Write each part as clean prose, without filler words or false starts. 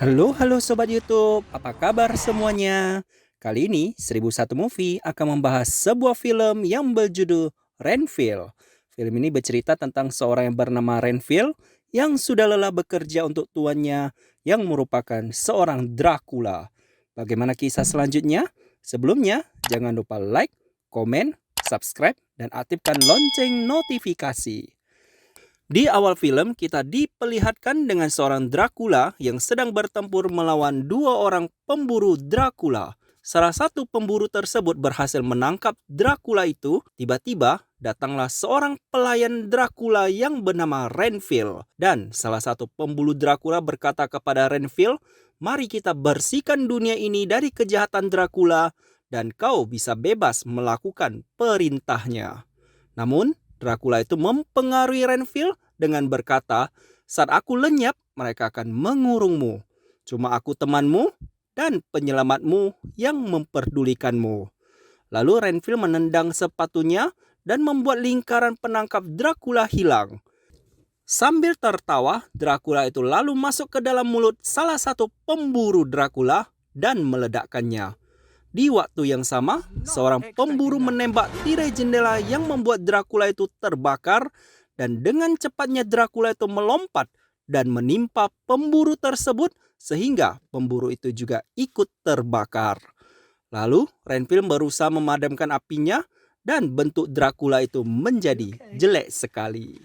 Halo Sobat YouTube, apa kabar semuanya? Kali ini 1001 Movie akan membahas sebuah film yang berjudul Renfield. Film ini bercerita tentang seorang yang bernama Renfield yang sudah lelah bekerja untuk tuannya yang merupakan seorang Dracula. Bagaimana kisah selanjutnya? Sebelumnya, jangan lupa like, komen, subscribe, dan aktifkan lonceng notifikasi. Di awal film, kita diperlihatkan dengan seorang Dracula yang sedang bertempur melawan dua orang pemburu Dracula. Salah satu pemburu tersebut berhasil menangkap Dracula itu. Tiba-tiba, datanglah seorang pelayan Dracula yang bernama Renfield. Dan salah satu pemburu Dracula berkata kepada Renfield, "Mari kita bersihkan dunia ini dari kejahatan Dracula dan kau bisa bebas melakukan perintahnya." Namun, Dracula itu mempengaruhi Renfield dengan berkata, "Saat aku lenyap, mereka akan mengurungmu. Cuma aku temanmu dan penyelamatmu yang memperdulikanmu." Lalu Renfield menendang sepatunya dan membuat lingkaran penangkap Dracula hilang. Sambil tertawa, Dracula itu lalu masuk ke dalam mulut salah satu pemburu Dracula dan meledakkannya. Di waktu yang sama, seorang pemburu menembak tirai jendela yang membuat Dracula itu terbakar, dan dengan cepatnya Dracula itu melompat dan menimpa pemburu tersebut sehingga pemburu itu juga ikut terbakar. Lalu Renfield berusaha memadamkan apinya dan bentuk Dracula itu menjadi jelek sekali.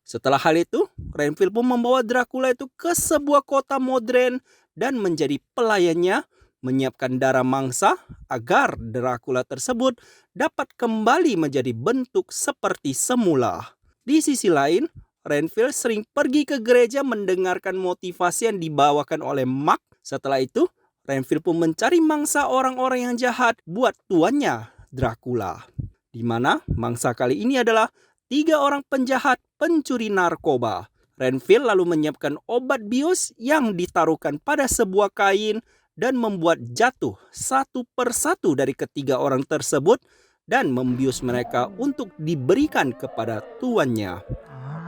Setelah hal itu, Renfield pun membawa Dracula itu ke sebuah kota modern dan menjadi pelayannya, menyiapkan darah mangsa agar Dracula tersebut dapat kembali menjadi bentuk seperti semula. Di sisi lain, Renfield sering pergi ke gereja mendengarkan motivasi yang dibawakan oleh Mark. Setelah itu, Renfield pun mencari mangsa orang-orang yang jahat buat tuannya Dracula. Di mana mangsa kali ini adalah 3 orang penjahat pencuri narkoba. Renfield lalu menyiapkan obat bius yang ditaruhkan pada sebuah kain dan membuat jatuh satu persatu dari ketiga orang tersebut dan membius mereka untuk diberikan kepada tuannya.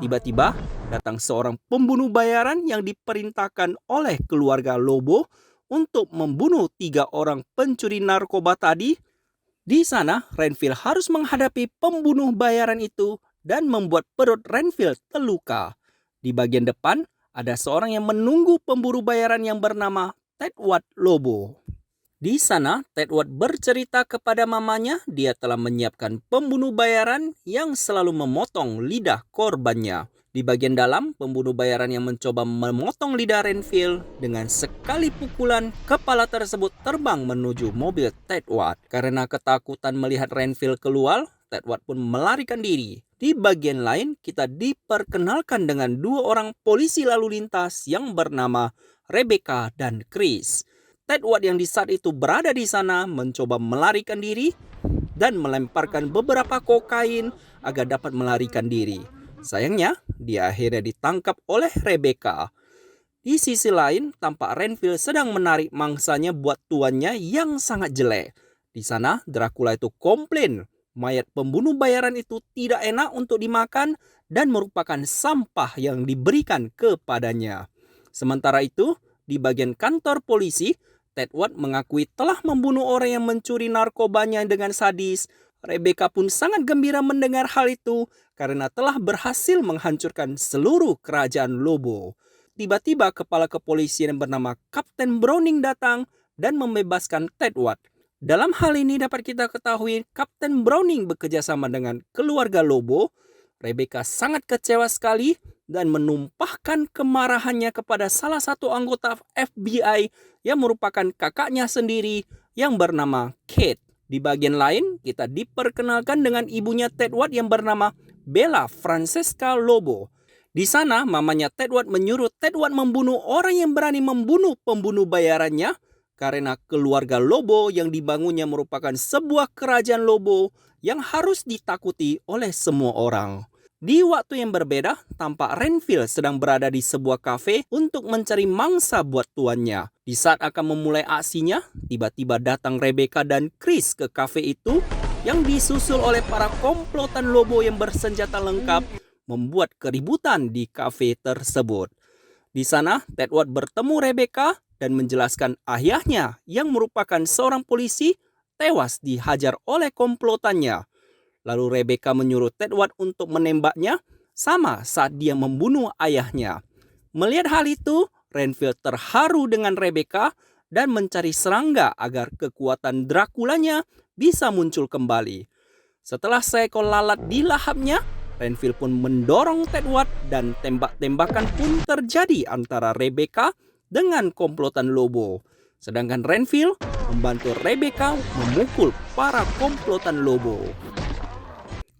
Tiba-tiba datang seorang pembunuh bayaran yang diperintahkan oleh keluarga Lobo untuk membunuh 3 orang pencuri narkoba tadi. Di sana Renfield harus menghadapi pembunuh bayaran itu dan membuat perut Renfield terluka. Di bagian depan ada seorang yang menunggu pemburu bayaran yang bernama Tedward Lobo. Di sana, Tedward bercerita kepada mamanya dia telah menyiapkan pembunuh bayaran yang selalu memotong lidah korbannya. Di bagian dalam, pembunuh bayaran yang mencoba memotong lidah Renfield dengan sekali pukulan, kepala tersebut terbang menuju mobil Tedward. Karena ketakutan melihat Renfield keluar, Tedward pun melarikan diri. Di bagian lain, kita diperkenalkan dengan 2 orang polisi lalu lintas yang bernama Rebecca dan Chris. Tedward yang di saat itu berada di sana mencoba melarikan diri dan melemparkan beberapa kokain agar dapat melarikan diri. Sayangnya, dia akhirnya ditangkap oleh Rebecca. Di sisi lain, tampak Renfield sedang menarik mangsanya buat tuannya yang sangat jelek. Di sana, Dracula itu komplain mayat pembunuh bayaran itu tidak enak untuk dimakan dan merupakan sampah yang diberikan kepadanya. Sementara itu, di bagian kantor polisi, Tedward mengakui telah membunuh orang yang mencuri narkobanya dengan sadis. Rebecca pun sangat gembira mendengar hal itu karena telah berhasil menghancurkan seluruh kerajaan Lobo. Tiba-tiba kepala kepolisian yang bernama Kapten Browning datang dan membebaskan Tedward. Dalam hal ini dapat kita ketahui Kapten Browning bekerjasama dengan keluarga Lobo. Rebecca sangat kecewa sekali dan menumpahkan kemarahannya kepada salah satu anggota FBI yang merupakan kakaknya sendiri yang bernama Kate. Di bagian lain, kita diperkenalkan dengan ibunya Tedward yang bernama Bella Francesca Lobo. Di sana, mamanya Tedward menyuruh Tedward membunuh orang yang berani membunuh pembunuh bayarannya karena keluarga Lobo yang dibangunnya merupakan sebuah kerajaan Lobo yang harus ditakuti oleh semua orang. Di waktu yang berbeda, tampak Renfield sedang berada di sebuah kafe untuk mencari mangsa buat tuannya. Di saat akan memulai aksinya, tiba-tiba datang Rebecca dan Chris ke kafe itu yang disusul oleh para komplotan Lobo yang bersenjata lengkap membuat keributan di kafe tersebut. Di sana, Tedward bertemu Rebecca dan menjelaskan ayahnya yang merupakan seorang polisi tewas dihajar oleh komplotannya. Lalu Rebecca menyuruh Tedward untuk menembaknya sama saat dia membunuh ayahnya. Melihat hal itu, Renfield terharu dengan Rebecca dan mencari serangga agar kekuatan Draculanya bisa muncul kembali. Setelah seekor lalat dilahapnya, Renfield pun mendorong Tedward dan tembak-tembakan pun terjadi antara Rebecca dengan komplotan Lobo. Sedangkan Renfield membantu Rebecca memukul para komplotan Lobo.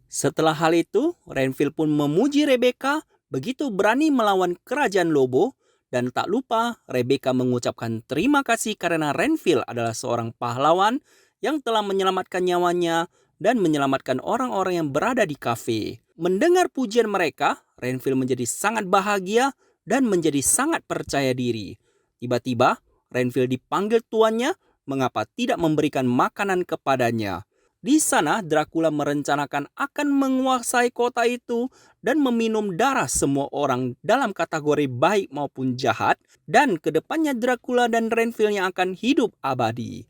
Setelah hal itu, Renfield pun memuji Rebecca begitu berani melawan kerajaan Lobo, dan tak lupa Rebecca mengucapkan terima kasih karena Renfield adalah seorang pahlawan yang telah menyelamatkan nyawanya dan menyelamatkan orang-orang yang berada di kafe. Mendengar pujian mereka, Renfield menjadi sangat bahagia dan menjadi sangat percaya diri. Tiba-tiba, Renfield dipanggil tuannya mengapa tidak memberikan makanan kepadanya. Di sana, Dracula merencanakan akan menguasai kota itu dan meminum darah semua orang dalam kategori baik maupun jahat, dan kedepannya Dracula dan Renfield yang akan hidup abadi.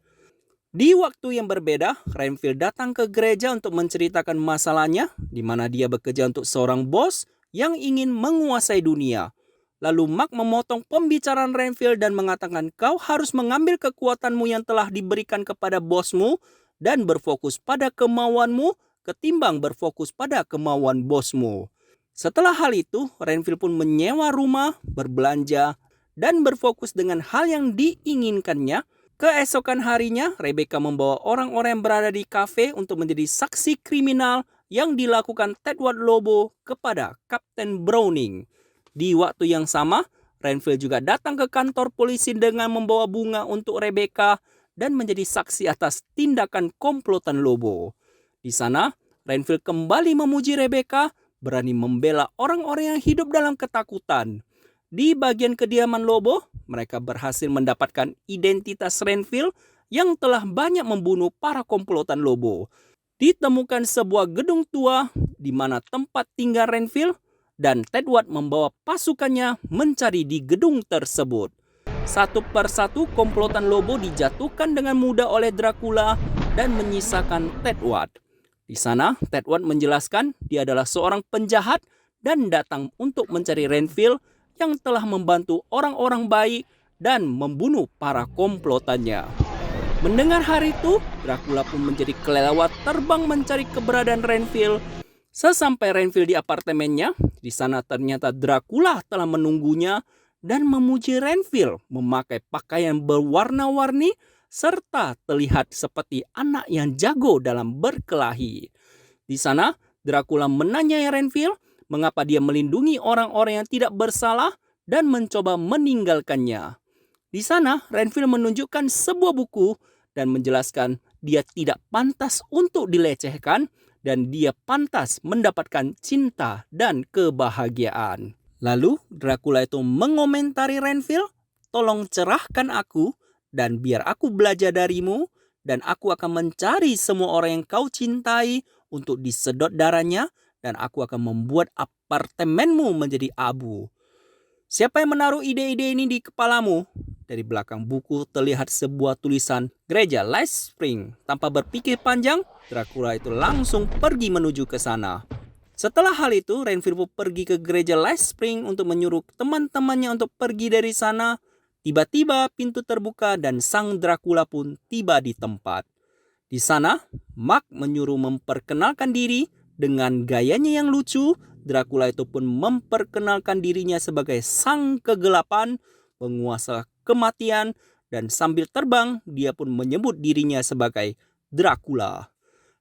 Di waktu yang berbeda, Renfield datang ke gereja untuk menceritakan masalahnya, di mana dia bekerja untuk seorang bos yang ingin menguasai dunia. Lalu Mark memotong pembicaraan Renfield dan mengatakan, kau harus mengambil kekuatanmu yang telah diberikan kepada bosmu dan berfokus pada kemauanmu ketimbang berfokus pada kemauan bosmu. Setelah hal itu, Renfield pun menyewa rumah, berbelanja, dan berfokus dengan hal yang diinginkannya. Keesokan harinya, Rebecca membawa orang-orang yang berada di kafe untuk menjadi saksi kriminal yang dilakukan Tedward Lobo kepada Kapten Browning. Di waktu yang sama, Renfield juga datang ke kantor polisi dengan membawa bunga untuk Rebecca dan menjadi saksi atas tindakan komplotan Lobo. Di sana, Renfield kembali memuji Rebecca berani membela orang-orang yang hidup dalam ketakutan. Di bagian kediaman Lobo, mereka berhasil mendapatkan identitas Renfield yang telah banyak membunuh para komplotan Lobo. Ditemukan sebuah gedung tua di mana tempat tinggal Renfield, dan Tedward membawa pasukannya mencari di gedung tersebut. Satu persatu komplotan Lobo dijatuhkan dengan mudah oleh Dracula dan menyisakan Tedward. Di sana, Tedward menjelaskan dia adalah seorang penjahat dan datang untuk mencari Renfield yang telah membantu orang-orang baik dan membunuh para komplotannya. Mendengar hal itu, Dracula pun menjadi kelelawar terbang mencari keberadaan Renfield. Sesampai Renfield di apartemennya, di sana ternyata Dracula telah menunggunya dan memuji Renfield memakai pakaian berwarna-warni serta terlihat seperti anak yang jago dalam berkelahi. Di sana, Dracula menanyai Renfield mengapa dia melindungi orang-orang yang tidak bersalah dan mencoba meninggalkannya. Di sana, Renfield menunjukkan sebuah buku dan menjelaskan dia tidak pantas untuk dilecehkan dan dia pantas mendapatkan cinta dan kebahagiaan. Lalu Dracula itu mengomentari Renfield, tolong cerahkan aku dan biar aku belajar darimu dan aku akan mencari semua orang yang kau cintai untuk disedot darahnya dan aku akan membuat apartemenmu menjadi abu. Siapa yang menaruh ide-ide ini di kepalamu? Dari belakang buku terlihat sebuah tulisan Gereja Light Spring. Tanpa berpikir panjang, Dracula itu langsung pergi menuju ke sana. Setelah hal itu, Renfield pergi ke Gereja Light Spring untuk menyuruh teman-temannya untuk pergi dari sana. Tiba-tiba pintu terbuka dan sang Dracula pun tiba di tempat. Di sana, Mark menyuruh memperkenalkan diri dengan gayanya yang lucu. Dracula itu pun memperkenalkan dirinya sebagai sang kegelapan, penguasa kematian, dan sambil terbang, dia pun menyebut dirinya sebagai Dracula.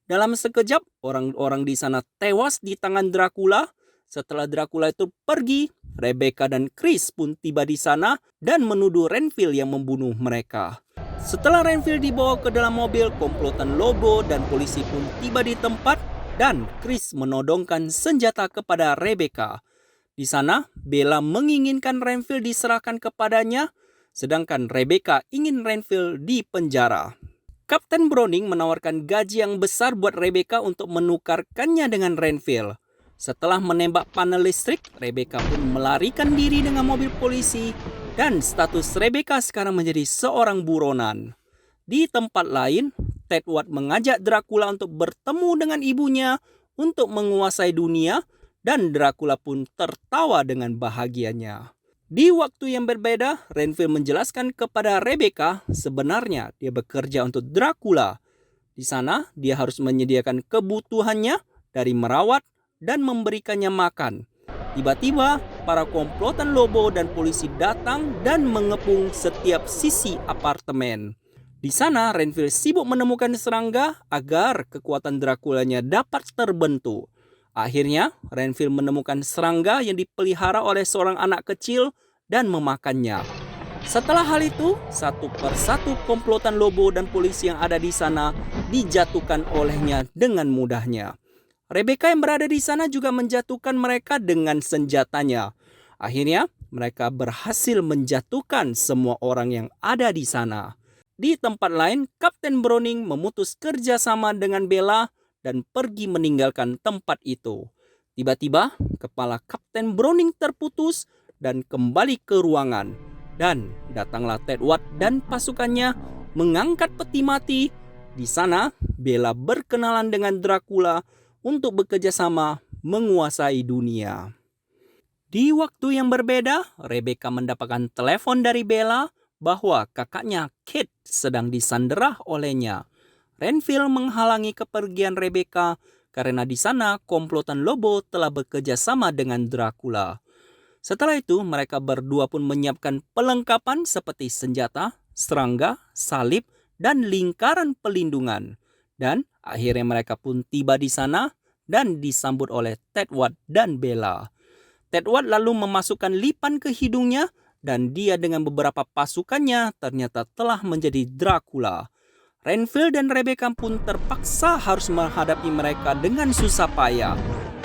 Dalam sekejap, orang-orang di sana tewas di tangan Dracula. Setelah Dracula itu pergi, Rebecca dan Chris pun tiba di sana dan menuduh Renfield yang membunuh mereka. Setelah Renfield dibawa ke dalam mobil, komplotan Lobo dan polisi pun tiba di tempat dan Chris menodongkan senjata kepada Rebecca. Di sana, Bella menginginkan Renfield diserahkan kepadanya, sedangkan Rebecca ingin Renfield dipenjara. Kapten Browning menawarkan gaji yang besar buat Rebecca untuk menukarkannya dengan Renfield. Setelah menembak panel listrik, Rebecca pun melarikan diri dengan mobil polisi dan status Rebecca sekarang menjadi seorang buronan. Di tempat lain, Tedward mengajak Dracula untuk bertemu dengan ibunya untuk menguasai dunia dan Dracula pun tertawa dengan bahagianya. Di waktu yang berbeda, Renfield menjelaskan kepada Rebecca sebenarnya dia bekerja untuk Dracula. Di sana, dia harus menyediakan kebutuhannya dari merawat dan memberikannya makan. Tiba-tiba, para komplotan Lobo dan polisi datang dan mengepung setiap sisi apartemen. Di sana, Renfield sibuk menemukan serangga agar kekuatan Draculanya dapat terbentuk. Akhirnya, Renfield menemukan serangga yang dipelihara oleh seorang anak kecil dan memakannya. Setelah hal itu, satu persatu komplotan Lobo dan polisi yang ada di sana dijatuhkan olehnya dengan mudahnya. Rebecca yang berada di sana juga menjatuhkan mereka dengan senjatanya. Akhirnya, mereka berhasil menjatuhkan semua orang yang ada di sana. Di tempat lain, Kapten Browning memutus kerjasama dengan Bella dan pergi meninggalkan tempat itu. Tiba-tiba, kepala Kapten Browning terputus dan kembali ke ruangan. Dan datanglah Tedward dan pasukannya mengangkat peti mati. Di sana, Bella berkenalan dengan Dracula untuk bekerja sama menguasai dunia. Di waktu yang berbeda, Rebecca mendapatkan telepon dari Bella bahwa kakaknya Kate sedang disandera olehnya. Renfield menghalangi kepergian Rebecca karena di sana komplotan Lobo telah bekerja sama dengan Dracula. Setelah itu, mereka berdua pun menyiapkan perlengkapan seperti senjata, serangga, salib, dan lingkaran pelindungan. Dan akhirnya mereka pun tiba di sana dan disambut oleh Tedward dan Bella. Tedward lalu memasukkan lipan ke hidungnya dan dia dengan beberapa pasukannya ternyata telah menjadi Dracula. Renfield dan Rebecca pun terpaksa harus menghadapi mereka dengan susah payah.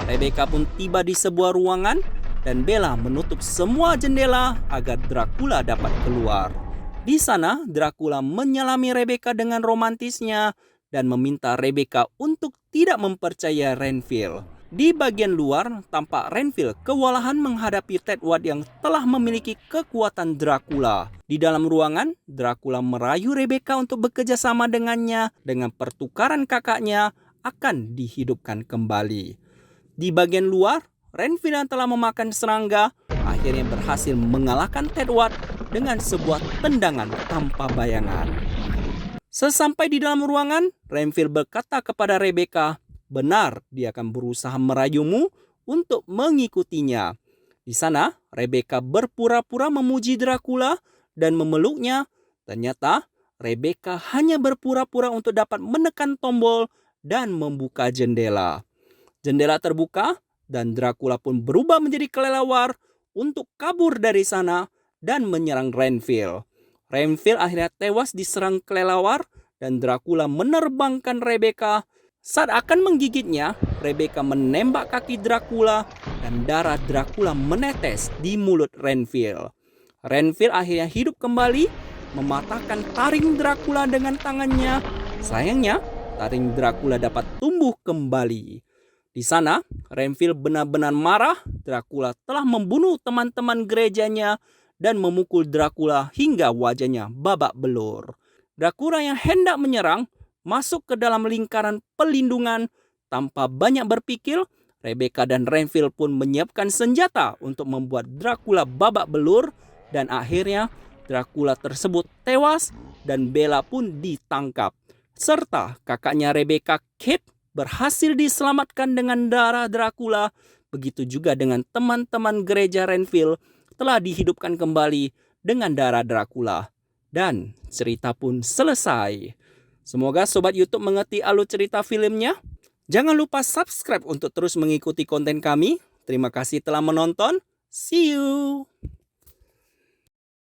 Rebecca pun tiba di sebuah ruangan dan Bella menutup semua jendela agar Dracula dapat keluar. Di sana, Dracula menyelami Rebecca dengan romantisnya dan meminta Rebecca untuk tidak mempercayai Renfield. Di bagian luar, tampak Renfield kewalahan menghadapi Tedward yang telah memiliki kekuatan Dracula. Di dalam ruangan, Dracula merayu Rebecca untuk bekerja sama dengannya dengan pertukaran kakaknya akan dihidupkan kembali. Di bagian luar, Renfield yang telah memakan serangga akhirnya berhasil mengalahkan Tedward dengan sebuah tendangan tanpa bayangan. Sesampai di dalam ruangan, Renfield berkata kepada Rebecca, benar, dia akan berusaha merayumu untuk mengikutinya. Di sana, Rebecca berpura-pura memuji Dracula dan memeluknya. Ternyata, Rebecca hanya berpura-pura untuk dapat menekan tombol dan membuka jendela. Jendela terbuka dan Dracula pun berubah menjadi kelelawar untuk kabur dari sana dan menyerang Renfield. Renfield akhirnya tewas diserang kelelawar dan Dracula menerbangkan Rebecca. Saat akan menggigitnya, Rebecca menembak kaki Dracula dan darah Dracula menetes di mulut Renfield. Renfield akhirnya hidup kembali, mematahkan taring Dracula dengan tangannya. Sayangnya, taring Dracula dapat tumbuh kembali. Di sana, Renfield benar-benar marah. Dracula telah membunuh teman-teman gerejanya dan memukul Dracula hingga wajahnya babak belur. Dracula yang hendak menyerang masuk ke dalam lingkaran pelindungan. Tanpa banyak berpikir, Rebecca dan Renfield pun menyiapkan senjata untuk membuat Dracula babak belur. Dan akhirnya Dracula tersebut tewas dan Bella pun ditangkap. Serta kakaknya Rebecca, Kate, berhasil diselamatkan dengan darah Dracula. Begitu juga dengan teman-teman gereja Renfield telah dihidupkan kembali dengan darah Dracula. Dan cerita pun selesai. Semoga Sobat YouTube mengerti alur cerita filmnya. Jangan lupa subscribe untuk terus mengikuti konten kami. Terima kasih telah menonton. See you!